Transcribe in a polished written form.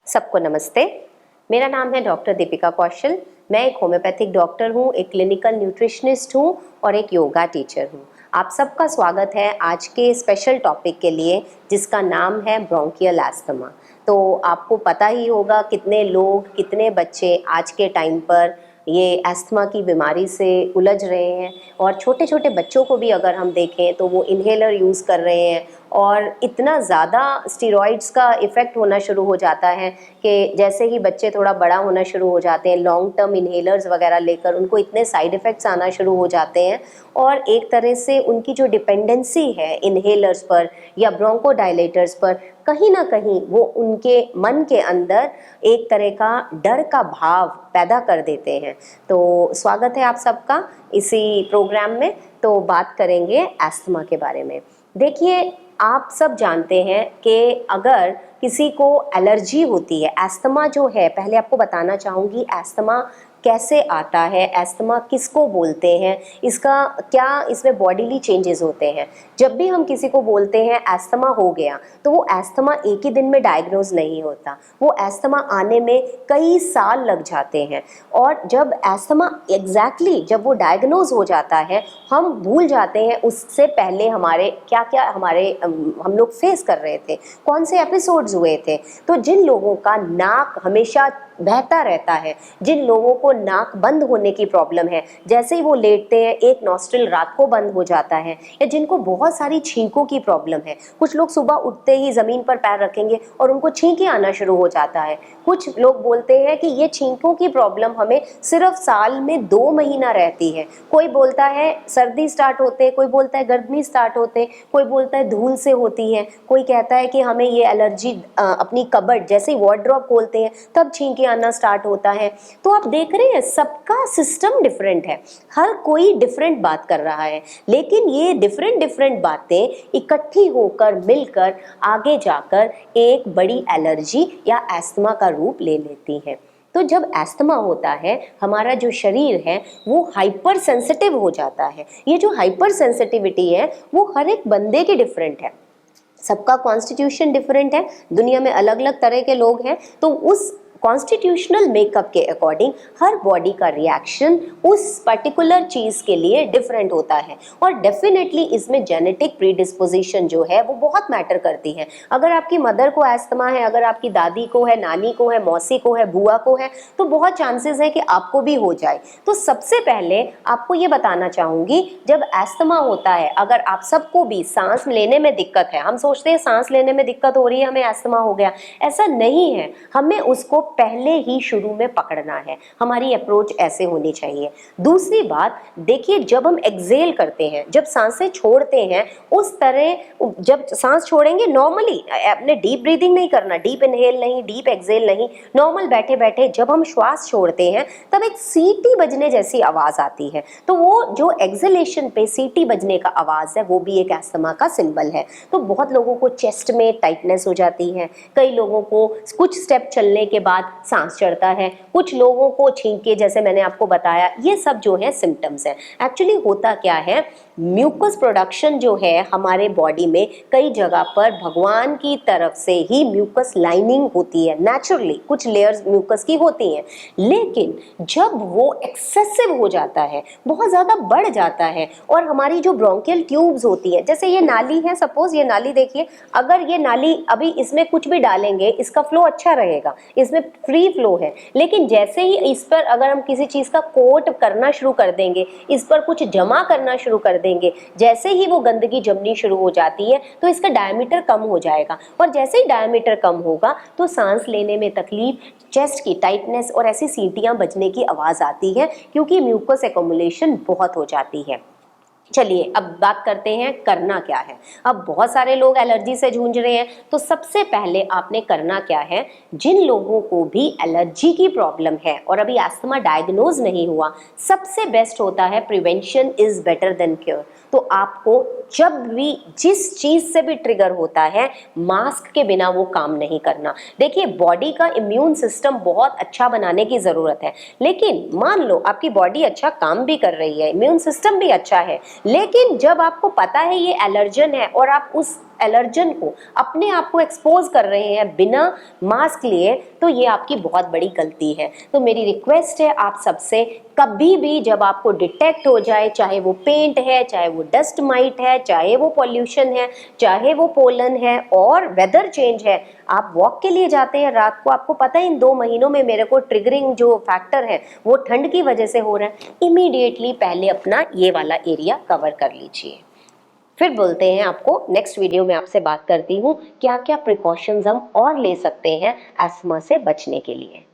सबको नमस्ते। मेरा नाम है डॉक्टर दीपिका कौशल। मैं एक होम्योपैथिक डॉक्टर हूँ, एक क्लिनिकल न्यूट्रिशनिस्ट हूँ और एक योगा टीचर हूँ। आप सबका स्वागत है आज के स्पेशल टॉपिक के लिए, जिसका नाम है ब्रोंकियल एस्थमा। तो आपको पता ही होगा कितने लोग, कितने बच्चे आज के टाइम पर ये एस्थमा की बीमारी से उलझ रहे हैं, और छोटे छोटे बच्चों को भी अगर हम देखें तो वो इन्हेलर यूज़ कर रहे हैं, और इतना ज़्यादा स्टीरॉइड्स का इफ़ेक्ट होना शुरू हो जाता है कि जैसे ही बच्चे थोड़ा बड़ा होना शुरू हो जाते हैं, लॉन्ग टर्म इन्हेलर्स वगैरह लेकर उनको इतने साइड इफ़ेक्ट्स आना शुरू हो जाते हैं, और एक तरह से उनकी जो डिपेंडेंसी है इन्हेलर्स पर या ब्रोंकोडायलेटर्स पर, कहीं ना कहीं वो उनके मन के अंदर एक तरह का डर का भाव पैदा कर देते हैं। तो स्वागत है आप सबका इसी प्रोग्राम में। तो बात करेंगे एस्थमा के बारे में। देखिए, आप सब जानते हैं कि अगर किसी को एलर्जी होती है, एस्थमा जो है, पहले आपको बताना चाहूँगी एस्थमा कैसे आता है, एस्थमा किसको बोलते हैं, इसका क्या इसमें बॉडीली चेंजेस होते हैं। जब भी हम किसी को बोलते हैं एस्थमा हो गया, तो वो एस्थमा एक ही दिन में डायग्नोज नहीं होता, वो एस्थमा आने में कई साल लग जाते हैं। और जब एस्थमा जब वो डायग्नोज हो जाता है, हम भूल जाते हैं उससे पहले हमारे क्या क्या हम लोग फेस कर रहे थे, कौन से एपिसोड्स हुए थे। तो जिन लोगों का नाक हमेशा बहता रहता है, जिन लोगों को नाक बंद होने की प्रॉब्लम है, जैसे ही वो लेटते हैं एक नॉस्ट्रिल रात को बंद हो जाता है, या जिनको बहुत सारी छींकों की प्रॉब्लम है, कुछ लोग सुबह उठते ही ज़मीन पर पैर रखेंगे और उनको छींकें आना शुरू हो जाता है। कुछ लोग बोलते हैं कि ये छींकों की प्रॉब्लम हमें सिर्फ साल में 2 महीना रहती है। कोई बोलता है सर्दी स्टार्ट होते हैं, कोई बोलता है गर्मी स्टार्ट होते हैं, कोई बोलता है धूल से होती है, कोई कहता है कि हमें ये एलर्जी अपनी कबर्ड जैसे ही वार्डरोब खोलते हैं तब छींकें आना स्टार्ट होता है। तो आप देख रहे हैं सबका सिस्टम डिफरेंट है, हर कोई डिफरेंट बात कर रहा है, लेकिन ये डिफरेंट बातें इकट्ठी होकर मिलकर आगे जाकर एक बड़ी एलर्जी या एस्थमा का रूप ले लेती है। तो जब एस्थमा होता है, हमारा जो शरीर है वो हाइपर सेंसिटिव हो जाता है। ये जो हाइपर सेंसिटिविटी है वो हर एक बंदे की डिफरेंट है, सबका कॉन्स्टिट्यूशन डिफरेंट है, दुनिया में अलग अलग तरह के लोग हैं। तो उस कॉन्स्टिट्यूशनल मेकअप के अकॉर्डिंग हर बॉडी का रिएक्शन उस पर्टिकुलर चीज़ के लिए डिफरेंट होता है, और डेफिनेटली इसमें जेनेटिक प्रीडिस्पोजिशन जो है वो बहुत मैटर करती है। अगर आपकी मदर को एस्थमा है, अगर आपकी दादी को है, नानी को है, मौसी को है, बुआ को है, तो बहुत चांसेस है कि आपको भी हो जाए। तो सबसे पहले आपको ये बताना चाहूँगी, जब एस्थमा होता है, अगर आप सबको भी सांस लेने में दिक्कत है, हम सोचते हैं सांस लेने में दिक्कत हो रही है हमें एस्थमा हो गया, ऐसा नहीं है। हमें उसको पहले ही शुरू में पकड़ना है, हमारी अप्रोच ऐसे होनी चाहिए। दूसरी बात देखिए, जब हम एक्सेल करते हैं, जब सांसें छोड़ते हैं, उस तरह जब सांस छोड़ेंगे नॉर्मली, अपने डीप ब्रीदिंग नहीं करना, डीप इनहेल नहीं, डीप एक्सेल नहीं, नॉर्मल बैठे बैठे जब हम श्वास छोड़ते हैं तब एक सीटी बजने जैसी आवाज़ आती है। तो वो जो एक्सेलेशन पे सीटी बजने का आवाज़ है वो भी एक एस्थमा का सिंबल है। तो बहुत लोगों को चेस्ट में टाइटनेस हो जाती है, कई लोगों को कुछ स्टेप चलने के बाद सांस चढ़ता है, कुछ लोगों को छींके, जैसे मैंने आपको बताया, ये सब जो है सिम्टम्स हैं। एक्चुअली होता क्या है, म्यूकस प्रोडक्शन जो है हमारे बॉडी में कई जगह पर भगवान की तरफ से ही म्यूकस लाइनिंग होती है, नेचुरली कुछ लेयर्स म्यूकस की होती हैं, लेकिन जब वो एक्सेसिव हो जाता है, बहुत ज़्यादा बढ़ जाता है, और हमारी जो ब्रोंकियल ट्यूब्स होती है, जैसे ये नाली है, सपोज ये नाली देखिए, अगर ये नाली अभी इसमें कुछ भी डालेंगे इसका फ्लो अच्छा रहेगा, इसमें फ्री फ्लो है, लेकिन जैसे ही इस पर अगर हम किसी चीज़ का कोट करना शुरू कर देंगे, इस पर कुछ जमा करना शुरू कर देंगे, जैसे ही वो गंदगी जमनी शुरू हो जाती है तो इसका डायमीटर कम हो जाएगा, और जैसे ही डायमीटर कम होगा तो सांस लेने में तकलीफ, चेस्ट की टाइटनेस और ऐसी सीटियाँ बजने की आवाज़ आती है, क्योंकि म्यूकस एक्युमुलेशन बहुत हो जाती है। चलिए अब बात करते हैं करना क्या है। अब बहुत सारे लोग एलर्जी से जूझ रहे हैं, तो सबसे पहले आपने करना क्या है, जिन लोगों को भी एलर्जी की प्रॉब्लम है और अभी एस्थमा डायग्नोज नहीं हुआ, सबसे बेस्ट होता है prevention is better than cure. तो आपको जब भी जिस चीज़ से भी ट्रिगर होता है, मास्क के बिना वो काम नहीं करना। देखिए, बॉडी का इम्यून सिस्टम बहुत अच्छा बनाने की ज़रूरत है, लेकिन मान लो आपकी बॉडी अच्छा काम भी कर रही है, इम्यून सिस्टम भी अच्छा है, लेकिन जब आपको पता है ये एलर्जन है और आप उस एलर्जन को, अपने आप को एक्सपोज कर रहे हैं बिना मास्क लिए, तो ये आपकी बहुत बड़ी गलती है। तो मेरी रिक्वेस्ट है आप सबसे, कभी भी जब आपको डिटेक्ट हो जाए, चाहे वो पेंट है, चाहे वो डस्ट माइट है, चाहे वो पॉल्यूशन है, चाहे वो पोलन है और वेदर चेंज है, आप वॉक के लिए जाते हैं रात को, आपको पता है इन 2 महीनों में मेरे को ट्रिगरिंग जो फैक्टर है वो ठंड की वजह से हो रहा है, इमीडिएटली पहले अपना ये वाला एरिया कवर कर लीजिए। फिर बोलते हैं आपको नेक्स्ट वीडियो में आपसे बात करती हूँ क्या क्या प्रिकॉशंस हम और ले सकते हैं अस्थमा से बचने के लिए।